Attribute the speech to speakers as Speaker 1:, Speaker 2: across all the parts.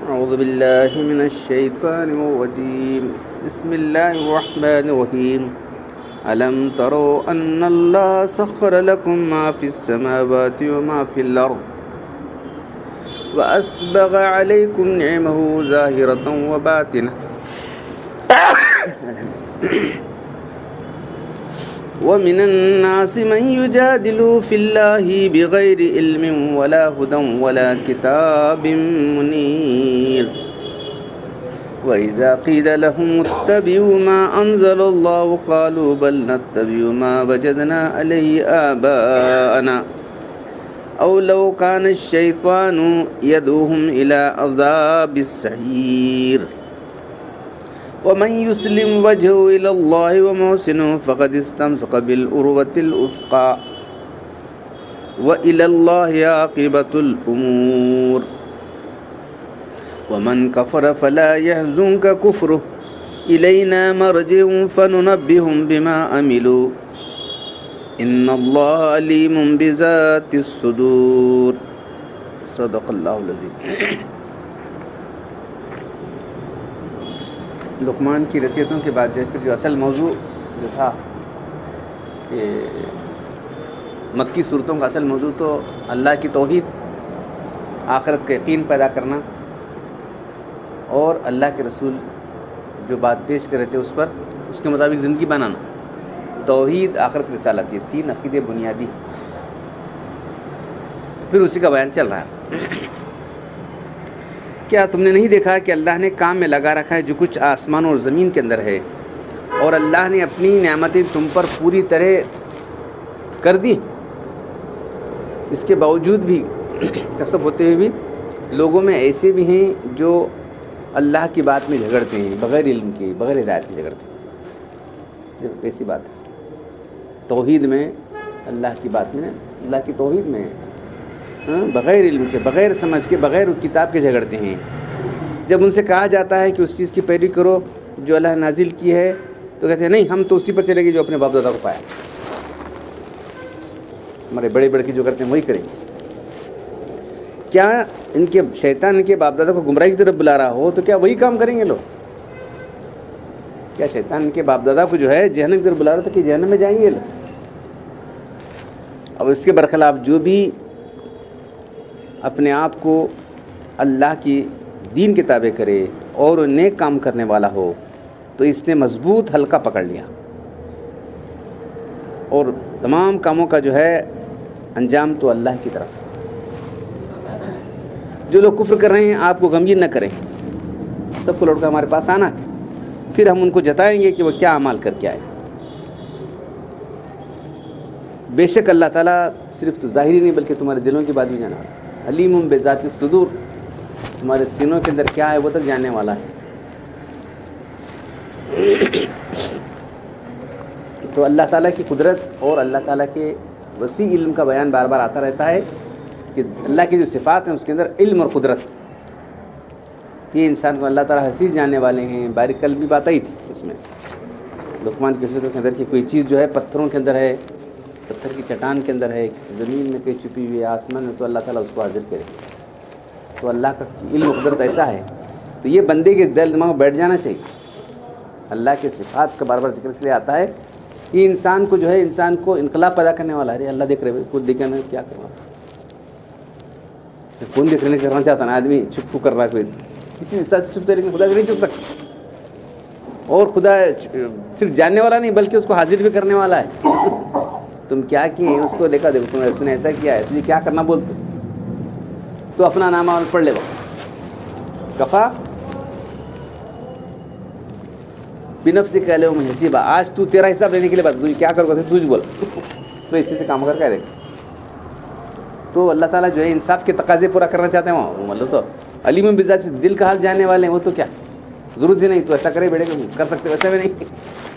Speaker 1: أعوذ بالله من الشيطان الرجيم بسم الله الرحمن الرحيم ألم تروا أن الله سخر لكم ما في السماوات وما في الأرض وأسبغ عليكم نعمه ظاهرة وباطنة ومن الناس من يجادل في الله بغير علم ولا هدى ولا كتاب منير وإذا قيل لهم اتبعوا ما أنزل الله قالوا بل نتبع ما وجدنا عليه آباءنا أو لو كان الشيطان يدعوهم إلى عذاب السعير ومن يسلم وجهه إلى الله ومحسن فقد استمسك بالعروة الوثقى وإلى الله عاقبة الأمور ومن كفر فلا يحزنك كفره إلينا مرجعهم فننبئهم بما عملوا إن الله عليم بذات الصدور صدق الله العظيم. لقمان کی نصیحتوں کے بعد جو اصل موضوع جو تھا کہ مکی صورتوں کا اصل موضوع تو اللہ کی توحید، آخرت کا یقین پیدا کرنا اور اللہ کے رسول جو بات پیش کر رہے تھے اس کے مطابق زندگی بنانا. توحید، آخرت، رسالت، یہ تین عقیدے بنیادی. پھر اسی کا بیان چل رہا ہے. کیا تم نے نہیں دیکھا کہ اللہ نے کام میں لگا رکھا ہے جو کچھ آسمان اور زمین کے اندر ہے، اور اللہ نے اپنی نعمتیں تم پر پوری طرح کر دی. اس کے باوجود بھی کسب ہوتے ہوئے بھی لوگوں میں ایسے بھی ہیں جو اللہ کی بات میں جھگڑتے ہیں، بغیر علم کے، بغیر ہدایت کے جھگڑتے ہیں. یہ ایسی بات ہے. توحید میں، اللہ کی بات میں، اللہ کی توحید میں بغیر علم کے، بغیر سمجھ کے، بغیر کتاب کے جھگڑتے ہیں. جب ان سے کہا جاتا ہے کہ اس چیز کی پیروی کرو جو اللہ نے نازل کی ہے، تو کہتے ہیں نہیں، ہم تو اسی پر چلیں گے جو اپنے باپ دادا کو پایا. ہمارے بڑے بڑے جو کرتے ہیں وہی کریں گے. کیا ان کے شیطان ان کے باپ دادا کو گمراہی کی طرف بلا رہا ہو تو کیا وہی کام کریں گے لوگ؟ کیا شیطان ان کے باپ دادا کو جو ہے جہنم کی طرف بلا رہا تو کہ جہنم میں جائیں گے لوگ؟ اب اس کے برخلاف جو بھی اپنے آپ کو اللہ کی دین کے تابع کرے اور نیک کام کرنے والا ہو تو اس نے مضبوط حلقہ پکڑ لیا، اور تمام کاموں کا جو ہے انجام تو اللہ کی طرف. جو لوگ کفر کر رہے ہیں آپ کو غمگین نہ کریں، سب کو لوٹ کر ہمارے پاس آنا ہے، پھر ہم ان کو جتائیں گے کہ وہ کیا اعمال کر کے آئے. بے شک اللہ تعالیٰ صرف تو ظاہری نہیں بلکہ تمہارے دلوں کی بات بھی جانا والا ہے. علیم بذات الصدور، تمہارے سینوں کے اندر کیا ہے وہ تک جاننے والا ہے. تو اللہ تعالیٰ کی قدرت اور اللہ تعالیٰ کے وسیع علم کا بیان بار بار آتا رہتا ہے کہ اللہ کی جو صفات ہیں اس کے اندر علم اور قدرت، یہ انسان کو اللہ تعالیٰ ہر چیز جاننے والے ہیں. باریک کل بھی بات آئی تھی اس میں لقمان کی صورتوں کے اندر کہ کوئی چیز جو ہے پتھروں کے اندر ہے، پتھر کی چٹان کے اندر ہے، زمین میں کہیں چھپی ہوئی ہے، آسمان میں، تو اللہ تعالیٰ اس کو حاضر کرے. تو اللہ کا علم و قدرت ایسا ہے. تو یہ بندے کے دل دماغ میں بیٹھ جانا چاہیے. اللہ کے صفات کا بار بار ذکر اس لیے آتا ہے کہ انسان کو جو ہے، انسان کو انقلاب پیدا کرنے والا ہے. اللہ دیکھ رہے ہیں، خود دیکھنا کیا کرنا، کون دیکھنے کرنا چاہتا نا آدمی چھپ کر رہا ہے، کوئی کسی حصہ سے چھپتے لیکن خدا سے نہیں چھپ سکتا. اور خدا صرف جاننے والا نہیں بلکہ اس کو حاضر بھی کرنے والا ہے. تم کیا کیے ہیں اس کو لکھا دیکھو، تم نے ایسا کیا ہے، تجھے کیا کرنا بولتے تو اپنا نام اور پڑھ لے. وہ کفا بنفسک الیوم حسیبا، آج تو تیرا حساب لینے کے لیے بات، تجھے کیا کرو گا تجھ بول تو اسی سے کام کر کے دے گا. تو اللہ تعالیٰ جو ہے انصاف کے تقاضے پورا کرنا چاہتے ہیں. وہاں مطلب تو علیم بذات دل کا حال جاننے والے ہیں. وہ تو کیا ضرورت ہی نہیں تو ایسا کرے بیٹھے کر سکتے، ویسے بھی نہیں.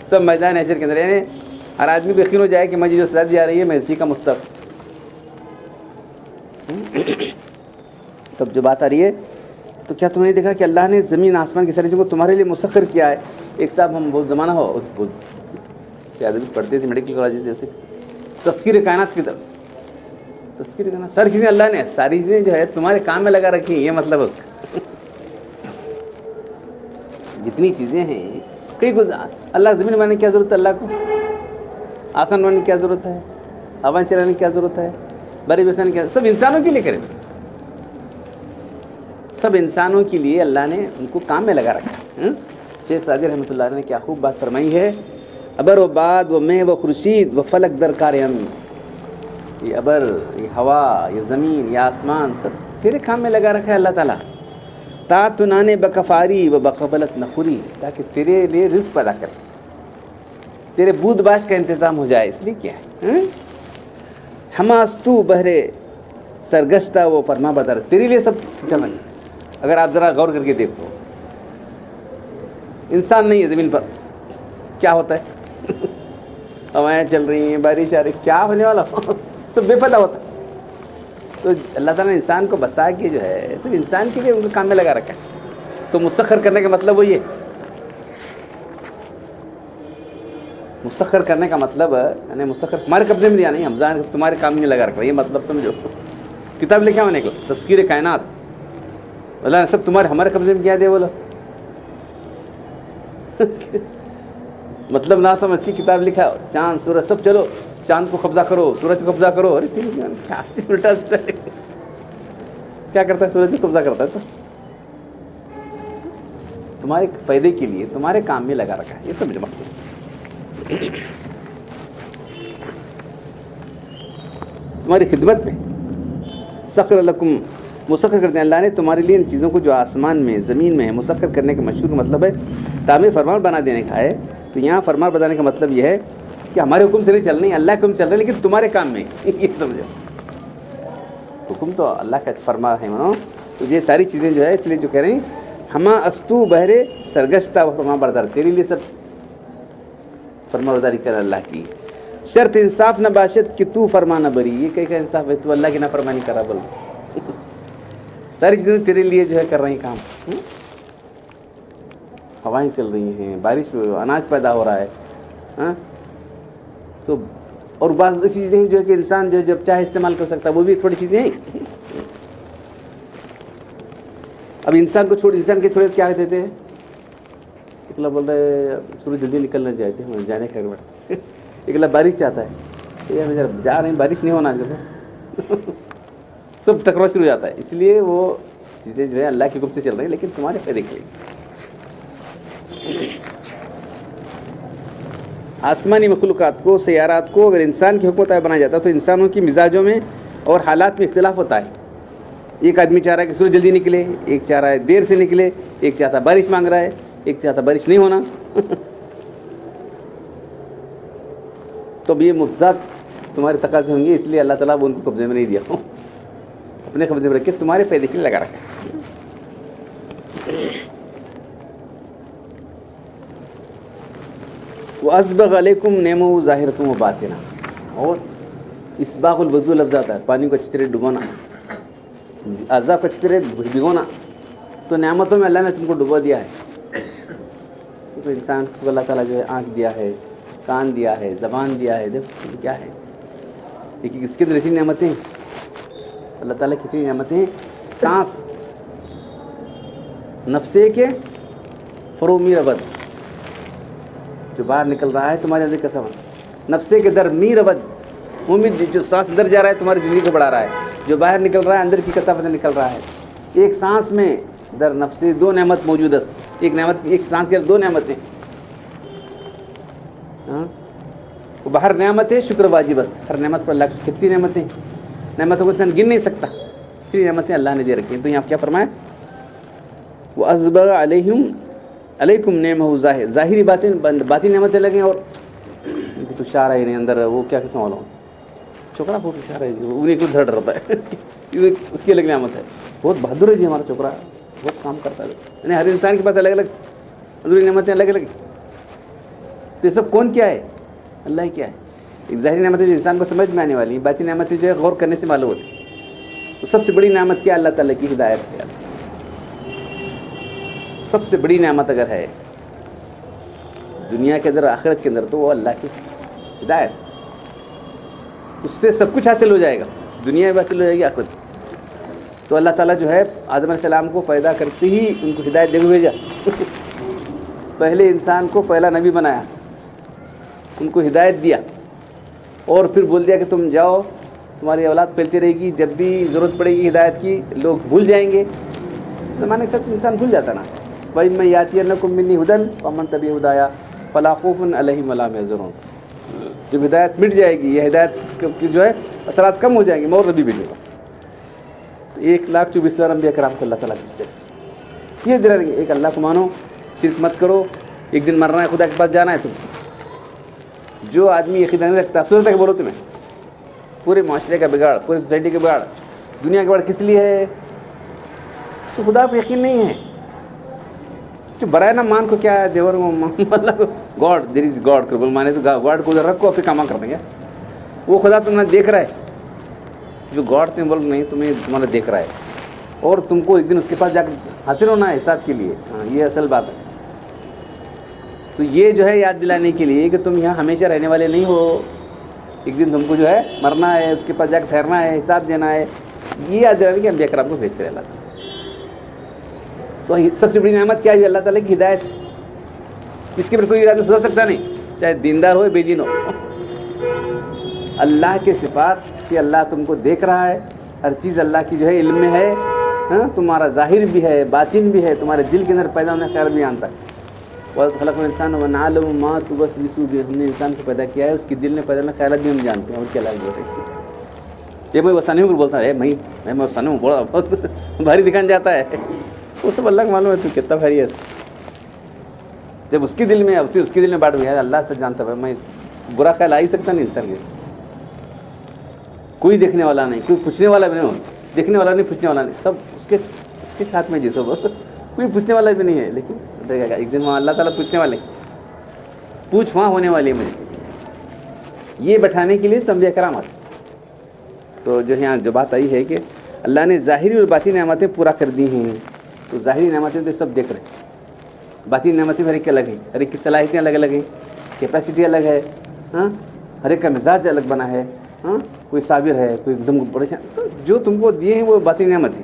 Speaker 1: سب میدان حشر کے اندر، یعنی ہر آدمی کو یقین ہو جائے کہ مجھے جو سزا دی جا رہی ہے میں اسی کا مستحق. تب جو بات آ رہی ہے تو کیا تم نے دیکھا کہ اللہ نے زمین آسمان کی ساری چیزوں کو تمہارے لیے مسخر کیا ہے. ایک صاحب ہم بہت زمانہ ہو کیا پڑھتے تھے میڈیکل کالج جیسے تذکیر کائنات کی طرف، تذکیر کائنات ساری چیزیں اللہ نے، ساری چیزیں جو ہے تمہارے کام میں لگا رکھی ہیں، یہ مطلب ہے اس کا. جتنی چیزیں ہیں کئی کچھ اللہ زمین بنانے کی کیا ضرورت ہے اللہ کو؟ آسمان بنانے کی کیا ضرورت ہے؟ ہوائیں چلانے کی کیا ضرورت ہے؟ بارش برسانے کی سب انسانوں کے لیے کرے، سب انسانوں کے لیے اللہ نے ان کو کام میں لگا رکھا ہے۔ شیخ سعدی رحمۃ اللہ علیہ نے کیا خوب بات فرمائی ہے، ابر و باد و مہ و خورشید و فلک در کار ہم، یہ ابر، یہ ہوا، یہ زمین، یہ آسمان سب تیرے کام میں لگا رکھا ہے اللہ تعالیٰ۔ تا تنانے بکفاری و بقبلت نخوری، تاکہ تیرے لیے رزق پیدا کر، تیرے بود باش کا انتظام ہو جائے، اس لیے کیا ہے ہماستو بہرے سرگشتہ وہ فرما بدر، تیرے لیے سب چل رہے ہیں۔ اگر آپ ذرا غور کر کے دیکھو، انسان نہیں ہے زمین پر، کیا ہوتا ہے؟ ہوائیں چل رہی ہیں، بارش آ رہی، کیا ہونے والا سب بے پتہ ہوتا ہے۔ تو اللہ تعالیٰ نے انسان کو بسا کے جو ہے صرف انسان کے لیے ان کو کام میں لگا رکھا ہے۔ تو مسخر کرنے کا مطلب وہی ہے، مسخر کرنے کا مطلب یعنی مسخر تمہارے قبضے میں دیا نہیں، ہم تمہارے کام میں لگا رکھا، یہ مطلب سمجھو۔ کتاب لکھا ہونے کو تذکیر کائنات، اللہ نے سب تمہارے ہمارے قبضے میں کیا دے بولو مطلب نہ سمجھ کی کتاب لکھا، چاند سورج سب چلو چاند کو قبضہ کرو، سورج کو قبضہ کرو، ارے کیا الٹا کیا کرتا ہے؟ سورج کو قبضہ کرتا ہے، تو تمہارے فائدے کے لیے تمہارے کام میں لگا رکھا ہے، یہ سمجھ مطلب۔ تمہاری خدمت میں سخر لکم، مسخر کرتے ہیں اللہ نے تمہارے لیے ان چیزوں کو جو آسمان میں زمین میں ہے۔ مسخر کرنے کا مشہور مطلب ہے تعمیر فرمان بنا دینے کا ہے۔ تو یہاں فرمان بنانے کا مطلب یہ ہے کہ ہمارے حکم سے نہیں چل رہی، اللہ کے حکم چل رہے ہیں، لیکن تمہارے کام میں یہ سمجھو، حکم تو اللہ کا فرما ہے منو۔ تو یہ ساری چیزیں جو ہے اس لیے جو کہہ رہے ہیں ہما استو بہرے سرگشتہ و فرما بردار، تیرے لیے سب فرما برداری کر اللہ کی۔ شرط انصاف نہ باشد کہ تو فرما نہ بری، یہ کہیں کا انصاف ہے؟ تو اللہ کی نافرمانی کرا بول، ساری چیزیں تیرے لیے جو ہے کر رہی ہیں کام۔ ہوائیں چل رہی ہیں، بارش، اناج پیدا ہو رہا ہے، ہاں تو اور بعض ایسی چیزیں جو ہے کہ انسان جو جب چاہے استعمال کر سکتا ہے، وہ بھی تھوڑی چیزیں ہیں۔ اب انسان کو انسان کے چھوڑے کیا دیتے ہیں؟ اکلا بول رہے سورج جلدی نکلنا چاہتے ہیں، جانے کا گڑبڑ، اکلا بارش چاہتا ہے، یہ جا رہے ہیں بارش نہیں ہونا، جو سب ٹکراؤ شروع ہو جاتا ہے۔ اس لیے وہ چیزیں جو ہے اللہ کے حکم سے چل رہی ہیں، لیکن تمہارے فائدے کے لیے۔ آسمانی مخلوقات کو، سیارات کو اگر انسان کے حکم تابع بنایا جاتا تو انسانوں کی مزاجوں میں اور حالات میں اختلاف ہوتا ہے۔ ایک آدمی چاہ رہا ہے کہ سورج جلدی نکلے، ایک چاہ رہا ہے دیر سے نکلے، ایک چاہتا ہے بارش مانگ رہا ہے، ایک چاہتا ہے بارش نہیں ہونا۔ تو اب یہ مفضات تمہارے تقاضے ہوں گے، اس لیے اللہ تعالیٰ ان کو قبضے میں نہیں دیا، اپنے قبضے میں رکھ کے تمہارے فائدے کے لیے لگا رکھا ہے۔ وَأَسْبَغَ عَلَيْكُمْ نِعْمَهُ ظَاهِرَةً وَبَاطِنَةً، اور اسباغ الوضو لفظ آتا ہے، پانی کو اچھی طرح ڈبونا، اعضاء کو اچھی طرح بھگونا۔ تو نعمتوں میں اللہ نے تم کو ڈبو دیا ہے۔ تو انسان کو اللہ تعالیٰ جو ہے آنکھ دیا ہے، کان دیا ہے، زبان دیا ہے، دیکھو کیا ہے، لیکن اس کے اندر اتنی نعمتیں، اللہ تعالیٰ کی اتنی نعمتیں، سانس، نفسے کے فرومی ربد، جو باہر نکل رہا ہے تمہارے اندر کا سامان، نفسے کے در می ربد، امید جو سانس اندر جا رہا ہے تمہاری زندگی کو بڑھا رہا ہے، جو باہر نکل رہا ہے اندر کی کثافت نکل رہا ہے۔ ایک سانس میں در نفسے دو نعمت موجود ہے، ایک نعمت، ایک سانس کے دو نعمتیں، وہ باہر نعمت ہے، شکر واجب است، ہر نعمت پر اللہ کی کتنی نعمتیں، نعمتوں کو انسان گن نہیں سکتا، اتنی نعمتیں اللہ نے دے رکھی ہیں۔ تو یہاں کیا فرمایا، وَأَسْبَغَ عَلَيْكُمْ نِعْمَهُ، ظاہری باطنی نعمتیں لگیں، اور تو اشارہ ہی نہیں اندر، وہ کیا قسم والا چھوکرا بہت اشارہ ہے، انہیں کو دھڑ رہتا ہے، اس کی الگ نعمت ہے، بہت بہادر ہے جی ہمارا چھوکرا، بہت کام کرتا ہے، یعنی ہر انسان کے پاس الگ الگ ضروری نعمتیں الگ الگ۔ تو یہ سب کون کیا ہے؟ اللہ ہی کیا ہے۔ ایک ظاہری نعمتیں جو انسان کو سمجھ میں آنے والی ہیں، باطنی نعمتیں جو ہے غور کرنے سے معلوم ہوتی ہیں۔ تو سب سے بڑی نعمت کیا؟ اللہ تعالیٰ کی ہدایت ہے۔ سب سے بڑی نعمت اگر ہے دنیا کے اندر آخرت کے اندر تو وہ اللہ کی ہدایت، اس سے سب کچھ حاصل ہو جائے گا، دنیا میں حاصل ہو جائے گی، آخرت۔ تو اللہ تعالیٰ جو ہے آدم علیہ السلام کو پیدا کرتے ہی ان کو ہدایت دے کے بھیجا، پہلے انسان کو پہلا نبی بنایا، ان کو ہدایت دیا، اور پھر بول دیا کہ تم جاؤ، تمہاری اولاد پھیلتی رہے گی، جب بھی ضرورت پڑے گی ہدایت کی لوگ بھول جائیں گے. زمانے کے ساتھ انسان بھول جاتا نا. وَإِمَّا يَأْتِيَنَّكُم مِّنِّي هُدًى فَمَن تَبِعَ هُدَايَ فَلَا خَوْفٌ عَلَيْهِمْ وَلَا هُمْ يَحْزَنُونَ. جب ہدایت مٹ جائے گی، یہ ہدایت کی جو ہے اثرات کم ہو جائیں گے، اور نبی بھیجے گا. 1,24,000 انبیاء کرام کو اللہ تعالیٰ بھیجتے ہیں. یہ دل ایک اللہ کو مانو، شرک مت کرو. ایک دن مرنا ہے، خدا کے پاس جانا ہے. تم جو آدمی عقیدہ نہیں رکھتا، سوچتا کہ بولو تمہیں پورے معاشرے کا بگاڑ، پورے سوسائٹی کا بگاڑ، دنیا کا بگاڑ کس لیے ہے؟ تو خدا پہ یقین نہیں ہے. جو برائے نہ مان کو کیا ہے دیور مطلب گاڈ، دیر از گاڈ کو مانے تو گاڈ کو ادھر رکھو، پھر کام کر دیں گے. وہ خدا تمہیں دیکھ رہا ہے، جو گاڈ تمہیں بول نہیں، تمہیں تمہارا دیکھ رہا ہے، اور تم کو ایک دن اس کے پاس جا کر حاصل ہونا ہے حساب کے لیے. ہاں یہ اصل بات ہے. تو یہ جو ہے یاد دلانے کے لیے کہ تم یہاں ہمیشہ رہنے والے نہیں ہو. ایک دن تم کو جو ہے مرنا ہے، اس کے پاس جا کے ٹھہرنا ہے، حساب دینا ہے. یہ یاد دلانے کہ انبیاء کرام کو بھیجتے رہے اللہ تعالیٰ. تو سب سے بڑی نعمت کیا ہے؟ اللہ تعالیٰ کی ہدایت. اس کے پر کوئی ارادہ سدھر سکتا نہیں، چاہے دیندار ہو بے دین ہو. اللہ کے صفات کہ اللہ تم کو دیکھ رہا ہے، ہر چیز اللہ کی جو ہے علم میں ہے. ہاں تمہارا ظاہر بھی ہے، باطن بھی ہے، تمہارے دل کے اندر پیدا ہونے خیال بھی آتا ہے. خلق الانسان ونعلم ما توسوس به، ہم نے انسان کو پیدا کیا ہے، اس کے دل میں پیدا ہونے خیالات بھی ہم جانتے ہیں. اور کیا لائق بول رہے ہیں یہ میں وسانی ہوں بولتا ہے میں وسانی ہوں، بڑا بہت بھاری دکھان جاتا ہے. وہ سب اللہ کو معلوم ہے تو کتنا بھاری ہے. جب اس کے دل میں اس کے دل میں بات ہوئی ہے، اللہ تک جانتا ہے. میں برا خیال آ ہی سکتا نہیں انسان کے. کوئی دیکھنے والا نہیں، کوئی پوچھنے والا بھی نہیں، دیکھنے والا نہیں، پوچھنے والا نہیں، سب اس کے ہاتھ میں. جی سب کوئی پوچھنے والا بھی نہیں ہے، لیکن دیکھے گا ایک دن وہاں اللہ تعالیٰ پوچھنے والے، پوچھ وہاں ہونے والی ہے مجھے. یہ بٹھانے کے لیے انبیاء کرام آتے. تو جو یہاں جو بات آئی ہے کہ اللہ نے ظاہری اور باطنی نعمتیں پورا کر دی ہیں. تو ظاہری نعمتیں تو سب دیکھ رہے ہیں، باطنی نعمتیں ہر ایک کی الگ ہیں، ہر ایک کی صلاحیتیں الگ الگ ہیں، کیپیسٹی الگ ہے. ہاں ہر ایک کا مزاج الگ بنا ہے. ہاں کوئی صابر ہے، کوئی ایک دم پریشان. تو جو تم کو دیے ہیں وہ باطنی نعمت ہے.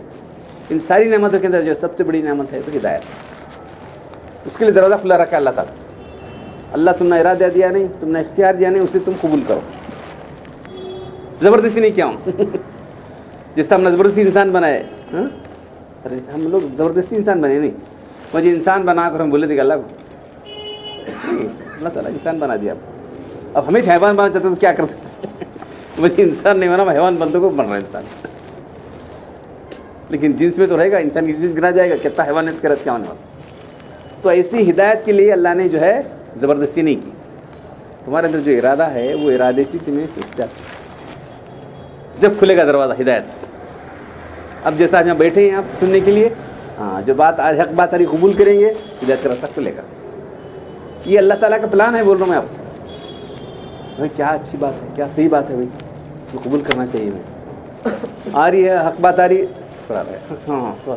Speaker 1: ان ساری نعمتوں کے اندر جو سب سے بڑی نعمت ہے تو ہدایت. اس کے لیے دروازہ کھلا رکھا اللہ تعالیٰ. اللہ تم نے ارادہ دیا نہیں، تم نے اختیار دیا نہیں، اسے تم قبول کرو. زبردستی نہیں کیا ہوں جیسا ہم نے زبردستی انسان بنائے. ارے ہم لوگ زبردستی انسان بنے نہیں. مجھے انسان بنا کر ہم بولے تھے کہ اللہ کو نہیں، اللہ تعالیٰ انسان بنا دیا. اب ہمیں حیوان بنا چاہتے تو کیا کر سکتے؟ مجھے انسان نہیں بنا، میں حیوان بندوں کو بن رہا ہے انسان. لیکن جنس میں تو رہے گا، انسان کی جنس گنا جائے گا، کتنا حیوانیت کا رد کیا ہونے والا. تو ایسی ہدایت کے لیے اللہ نے جو ہے زبردستی نہیں کی. تمہارے اندر جو ارادہ ہے وہ ارادے سے تمہیں جب کھلے گا دروازہ ہدایت. اب جیسا یہاں بیٹھے ہیں آپ سننے کے لیے، ہاں جو بات حق بات آ قبول کریں گے، ہدایت کا راستہ کھلے گا. یہ اللہ تعالیٰ کا پلان ہے. بول رہا ہوں میں آپ کو بھائی کیا اچھی بات ہے، کیا صحیح بات ہے بھائی، اس کو قبول کرنا چاہیے. میں آ رہی ہے حق بات آ رہی ہے، ہاں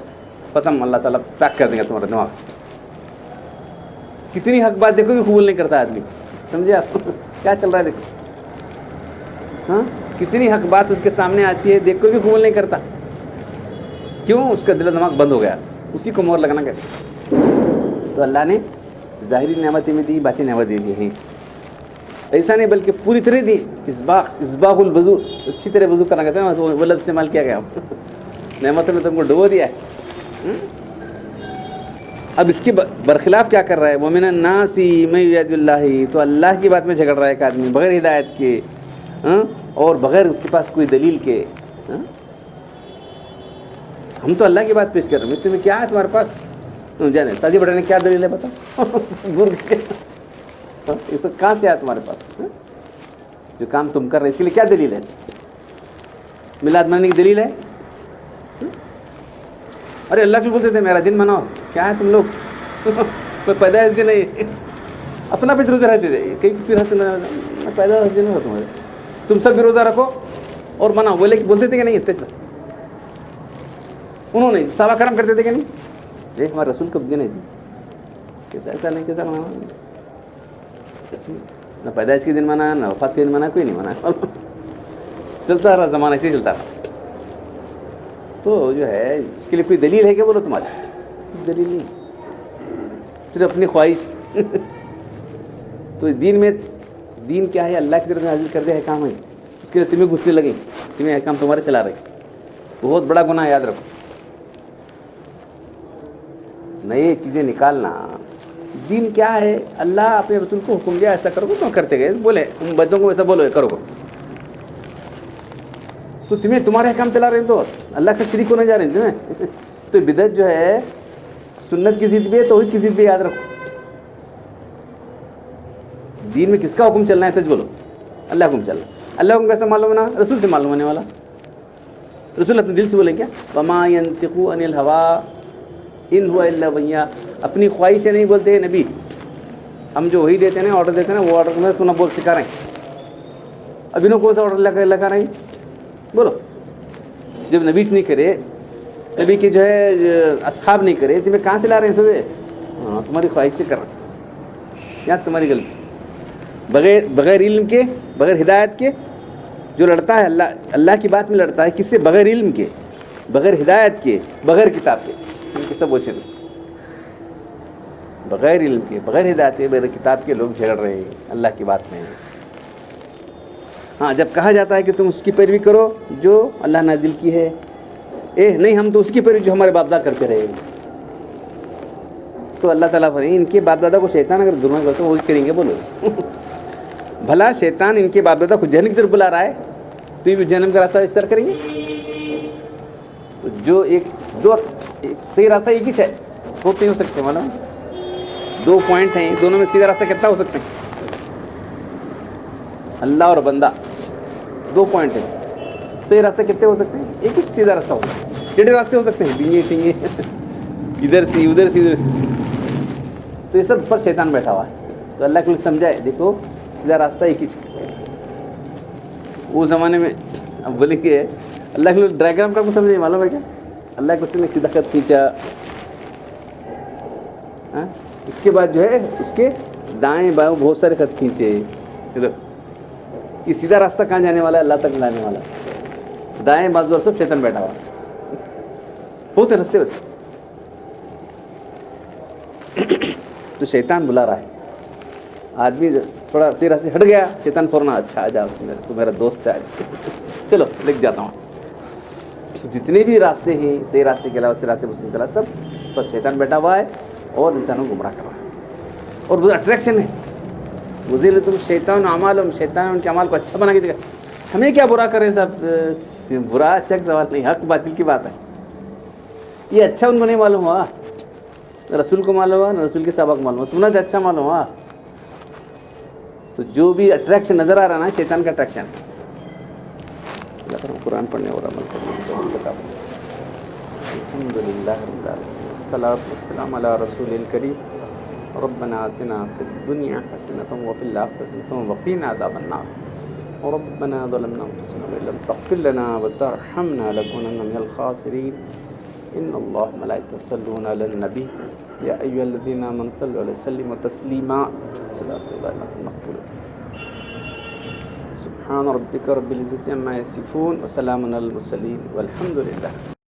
Speaker 1: ختم. اللہ تعالیٰ پیک کر دیں گے تمہارا دماغ. کتنی حق بات دیکھو بھی قبول نہیں کرتا آدمی. سمجھے آپ کیا چل رہا ہے؟ دیکھو ہاں کتنی حق بات اس کے سامنے آتی ہے، دیکھ کر بھی قبول نہیں کرتا. کیوں؟ اس کا دل و دماغ بند ہو گیا. اسی کو مور لگانا کہتے. تو اللہ نے ظاہری نعمتیں بھی دی، باطنی نعمت دے دی ہیں. ایسا نہیں بلکہ پوری طرح دی. اسباغ الوضو، اچھی طرح وضو کرنا کہتے ہیں نا، وہ لفظ استعمال کیا گیا. نعمتوں میں تم کو ڈبو دیا ہے. اب اس کے برخلاف کیا کر رہا ہے؟ وَمِنَ النَّاسِ مَن يُجَادِلُ فِي اللَّهِ. تو اللہ کی بات میں جھگڑ رہا ہے ایک آدمی بغیر ہدایت کے اور بغیر اس کے پاس کوئی دلیل کے. ہم تو اللہ کی بات پیش کر رہے ہیں، تمہیں کیا ہے تمہارے پاس؟ جانے تاجی بڑھانے کیا دلیل ہے بتاؤ. یہ سب کہاں سے آیا تمہارے پاس؟ جو کام تم کر رہے اس کے لیے کیا دلیل ہے؟ میلاد منانے کی دلیل ہے؟ ارے اللہ کیوں بولتے تھے میرا دن مناؤ؟ کیا ہے تم لوگ کوئی پیدائش دن نہیں، اپنا بھی روزہ رہتے تھے. کئی پھر میں پیدائش دن ہو تمہارے، تم سب بھی روزہ رکھو اور مناؤ. بولتے تھے کہ نہیں؟ اتنے انہوں نے صحابہ کرام کرتے تھے کہ نہیں؟ یہ ہمارے رسول کب دن ہے جی، کیسا ایسا نہیں کیسا منانا. نہ پیدائش کے دن منایا، نہ وفات کے دن منایا، کوئی نہیں منایا. چلتا رہا زمانہ، ایسے چلتا رہا. تو جو ہے اس کے لیے کوئی دلیل ہے کہ بولو تمہاری؟ دلیل نہیں، صرف اپنی خواہش تو دین کیا ہے؟ اللہ کی طرف سے نازل کر دے احکام ہے، اس کے لیے تمہیں گھسنے لگیں، تمہیں احکام تمہارے چلا رہے، بہت بڑا گناہ، یاد رکھو. نئے چیزیں نکالنا. دین کیا ہے؟ اللہ اپنے رسول کو حکم دیا ایسا کرو گے تو کرتے گئے، بولے بچوں کو ایسا بولو کرو گے، تو تمہیں تمہارے احکام چلا رہے ہیں تو اللہ سے شریک ہونے جا رہے ہیں تمہیں. تو بدعت جو ہے سنت کی ضد بھی ہے، توحید کی ضد بھی، یاد رکھو. دین میں کس کا حکم چلنا ہے؟ سچ بولو، اللہ حکم چلنا. اللہ حکم کیسے معلوم ہونا؟ رسول سے معلوم ہونے والا. رسول اپنے دل سے بولیں کیا؟ وما ينطق عن الهوى ان هو الا وحی. اپنی خواہش سے نہیں بولتے ہیں نبی. ہم جو وہی دیتے ہیں نا، آرڈر دیتے ہیں نا، وہ آرڈر میں سنا بول سکھا رہے ہیں. ابھی نو کون سا آرڈر لگا رہے ہیں؟ بولو. جب نبی نہیں کرے، نبی کے جو ہے اصحاب نہیں کرے، تمہیں کہاں سے لا رہے ہیں سب؟ ہاں، تمہاری خواہش سے کر رہے ہیں. یہاں تمہاری غلطی. بغیر علم کے، بغیر ہدایت کے جو لڑتا ہے اللہ کی بات میں لڑتا ہے، کس سے؟ بغیر علم کے، بغیر ہدایت کے، بغیر کتاب کے. ان کے سب وہ چلے بغیر علم کے، بغیر ہدایت کے، بغیر کتاب کے لوگ جھگڑ رہے ہیں اللہ کی بات میں. ہاں، جب کہا جاتا ہے کہ تم اس کی پیروی کرو جو اللہ نازل کی ہے، نہیں ہم تو اس کی پیروی جو ہمارے باپ دادا کرتے رہے. تو اللہ تعالیٰ فرمائے ان کے باپ دادا کو شیطان اگر ظلم کرتے وہی کریں گے. بولو بھلا شیطان ان کے باپ دادا کو جہنم کی طرف بلا رہا ہے تو یہ بھی جہنم کا راستہ اختیار کریں گے؟ تو جو دو صحیح راستہ ایک ہی ہے، ہوتے نہیں ہو سکتے. معلوم 2 پوائنٹ ہیں، دونوں میں سیدھا راستہ کتنا ہو سکتے ہیں؟ اللہ اور بندہ 2 پوائنٹ ہیں. صحیح راستہ کتنے ہو سکتے ہیں؟ ایک ہی سیدھا راستہ ہو سکتا ہے. ٹیڑھے راستے ہو سکتے ہیں، ڈینگے ٹینگے، ادھر سے ادھر سے ادھر سے. تو یہ سب پر شیطان بیٹھا ہوا ہے. تو اللہ کو سمجھائے دیکھو سیدھا راستہ ایک ہی. اس زمانے میں اب بولے کہ اللہ کے ڈائیگرام کا کو سمجھ نہیں معلوم ہے کیا؟ اللہ کو نے سیدھا خط کھینچا، اس کے بعد جو ہے اس کے دائیں بائیں بہت سارے خط کھینچے. یہ سیدھا راستہ کہاں جانے والا ہے؟ اللہ تک لانے والا. دائیں بازو سب شیطان بیٹھا ہوا ہوتے رستے بس. تو شیطان بلا رہا ہے. آدمی تھوڑا سیرا سے ہٹ گیا، شیطان فوراً اچھا آ جاؤ، تو میرا دوست ہے، چلو لکھ جاتا ہوں. جتنے بھی راستے ہیں صحیح راستے کے علاوہ صراط مستقیم کے علاوہ سب پر شیطان بیٹھا ہوا ہے اور انسانوں کو گمراہ کر رہا ہے. اور وہ اٹریکشن ہے. وزیر تم شیطان اعمالہم، شیطان ان کے اعمال کو اچھا بنا کے دکھا. ہمیں کیا برا کریں صاحب؟ برا اچھا سوال نہیں، حق باطل کی بات ہے. یہ اچھا ان کو نہیں معلوم ہوا، رسول کو معلوم ہوا، رسول کے صحابہ کو معلوم ہوا، تمہیں اچھا معلوم ہوا. تو جو بھی اٹریکشن نظر آ رہا نا، شیطان کا اٹریکشن. اللہ تعالیٰ قرآن پڑھنے اور عمل کرنے کا الحمد للہ رب العالمین، والصلاۃ والسلام علی رسول الکریم. ربنا آتنا فی الدنیا حسنۃ وفی الآخرۃ حسنۃ وقنا عذاب النار. ربنا ظلمنا انفسنا وان لم تغفر لنا وترحمنا لنكونن من الخاسرین. ان اللہ وملائکتہ یصلون علی النبی یا ایھا الذین آمنوا صلوا علیہ وسلموا تسلیما. صلاۃ اللہ مقبولۃ. سبحان ربک رب العزۃ عما یصفون وسلام علی المرسلین والحمد للہ.